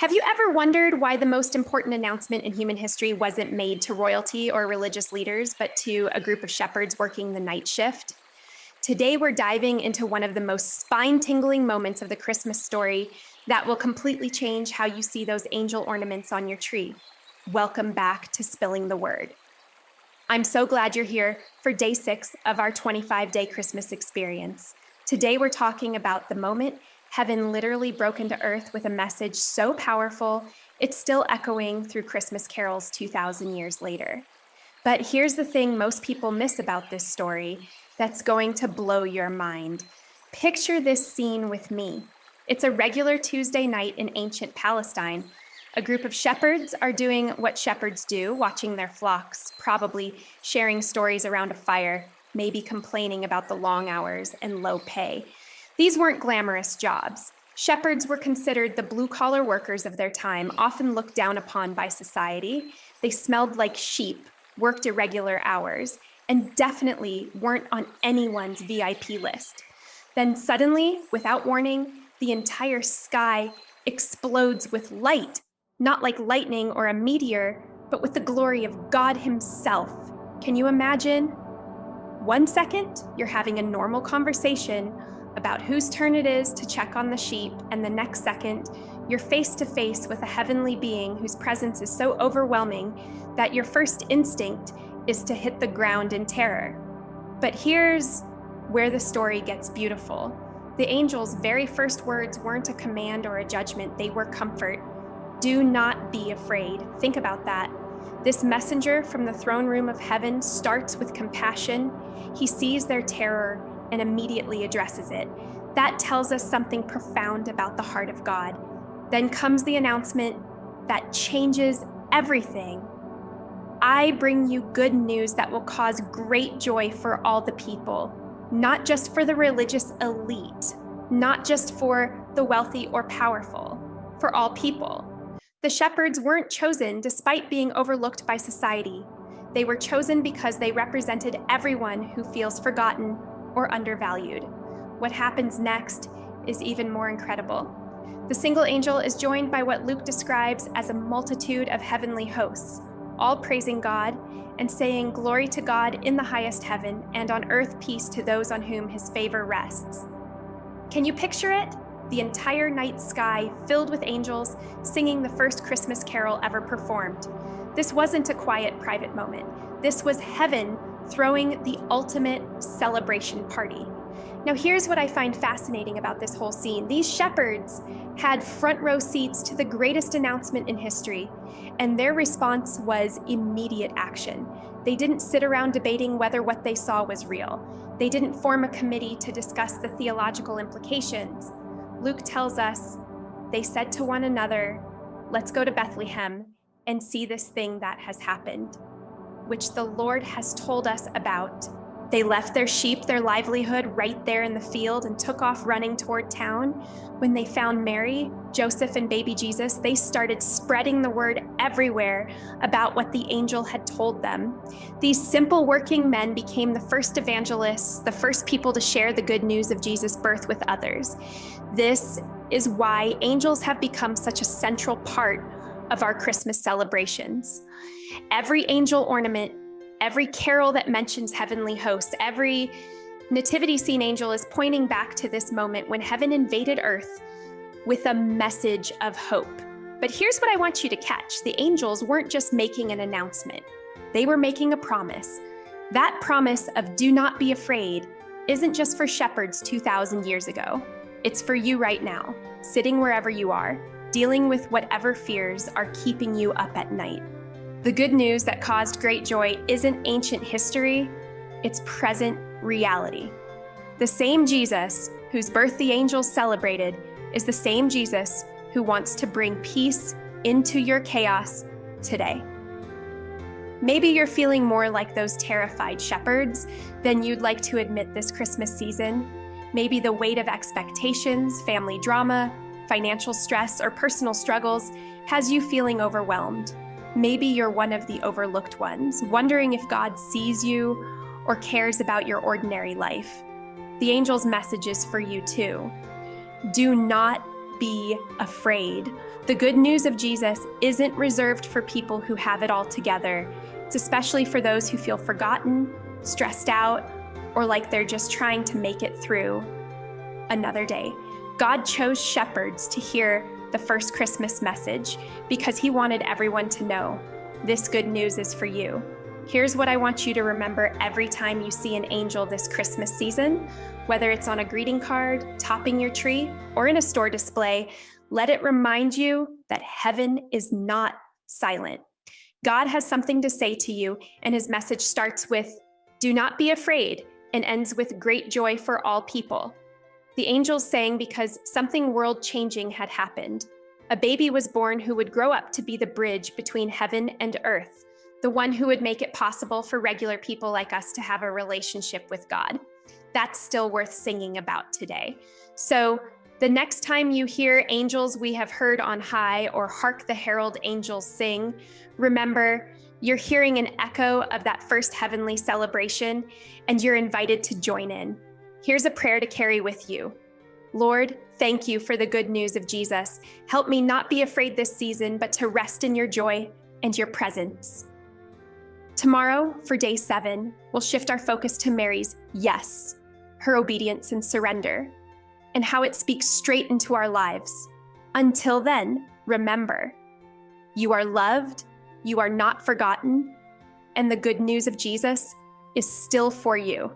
Have you ever wondered why the most important announcement in human history wasn't made to royalty or religious leaders, but to a group of shepherds working the night shift? Today, we're diving into one of the most spine tingling moments of the Christmas story that will completely change how you see those angel ornaments on your tree. Welcome back to Spilling the Word. I'm so glad you're here for day 6 of our 25-day Christmas experience. Today, we're talking about the moment heaven literally broke into earth with a message so powerful, it's still echoing through Christmas carols 2,000 years later. But here's the thing most people miss about this story that's going to blow your mind. Picture this scene with me. It's a regular Tuesday night in ancient Palestine. A group of shepherds are doing what shepherds do, watching their flocks, probably sharing stories around a fire, maybe complaining about the long hours and low pay. These weren't glamorous jobs. Shepherds were considered the blue-collar workers of their time, often looked down upon by society. They smelled like sheep, worked irregular hours, and definitely weren't on anyone's VIP list. Then suddenly, without warning, the entire sky explodes with light, not like lightning or a meteor, but with the glory of God Himself. Can you imagine? 1 second, you're having a normal conversation about whose turn it is to check on the sheep, and the next second, you're face to face with a heavenly being whose presence is so overwhelming that your first instinct is to hit the ground in terror. But here's where the story gets beautiful. The angel's very first words weren't a command or a judgment, they were comfort. Do not be afraid. Think about that. This messenger from the throne room of heaven starts with compassion. He sees their terror and immediately addresses it. That tells us something profound about the heart of God. Then comes the announcement that changes everything. I bring you good news that will cause great joy for all the people, not just for the religious elite, not just for the wealthy or powerful, for all people. The shepherds weren't chosen despite being overlooked by society. They were chosen because they represented everyone who feels forgotten or undervalued. What happens next is even more incredible. The single angel is joined by what Luke describes as a multitude of heavenly hosts, all praising God and saying, "Glory to God in the highest heaven, and on earth peace to those on whom His favor rests." Can you picture it? The entire night sky filled with angels singing the first Christmas carol ever performed. This wasn't a quiet, private moment. This was heaven throwing the ultimate celebration party. Now, here's what I find fascinating about this whole scene. These shepherds had front row seats to the greatest announcement in history, and their response was immediate action. They didn't sit around debating whether what they saw was real. They didn't form a committee to discuss the theological implications. Luke tells us they said to one another, "Let's go to Bethlehem and see this thing that has happened, which the Lord has told us about." They left their sheep, their livelihood, right there in the field and took off running toward town. When they found Mary, Joseph, and baby Jesus, they started spreading the word everywhere about what the angel had told them. These simple working men became the first evangelists, the first people to share the good news of Jesus' birth with others. This is why angels have become such a central part of our Christmas celebrations. Every angel ornament, every carol that mentions heavenly hosts, every nativity scene angel is pointing back to this moment when heaven invaded earth with a message of hope. But here's what I want you to catch. The angels weren't just making an announcement. They were making a promise. That promise of do not be afraid isn't just for shepherds 2,000 years ago. It's for you right now, sitting wherever you are, dealing with whatever fears are keeping you up at night. The good news that caused great joy isn't ancient history, it's present reality. The same Jesus whose birth the angels celebrated is the same Jesus who wants to bring peace into your chaos today. Maybe you're feeling more like those terrified shepherds than you'd like to admit this Christmas season. Maybe the weight of expectations, family drama, financial stress, or personal struggles has you feeling overwhelmed. Maybe you're one of the overlooked ones, wondering if God sees you or cares about your ordinary life. The angel's message is for you too. Do not be afraid. The good news of Jesus isn't reserved for people who have it all together. It's especially for those who feel forgotten, stressed out, or like they're just trying to make it through another day. God chose shepherds to hear the first Christmas message because he wanted everyone to know this good news is for you. Here's what I want you to remember every time you see an angel this Christmas season, whether it's on a greeting card, topping your tree, or in a store display. Let it remind you that heaven is not silent. God has something to say to you, and his message starts with, "Do not be afraid," and ends with great joy for all people. The angels sang because something world-changing had happened. A baby was born who would grow up to be the bridge between heaven and earth, the one who would make it possible for regular people like us to have a relationship with God. That's still worth singing about today. So the next time you hear "Angels We Have Heard on High" or "Hark the Herald Angels Sing," remember, you're hearing an echo of that first heavenly celebration, and you're invited to join in. Here's a prayer to carry with you. Lord, thank you for the good news of Jesus. Help me not be afraid this season, but to rest in your joy and your presence. Tomorrow, for day 7, we'll shift our focus to Mary's yes, her obedience and surrender, and how it speaks straight into our lives. Until then, remember, you are loved, you are not forgotten, and the good news of Jesus is still for you.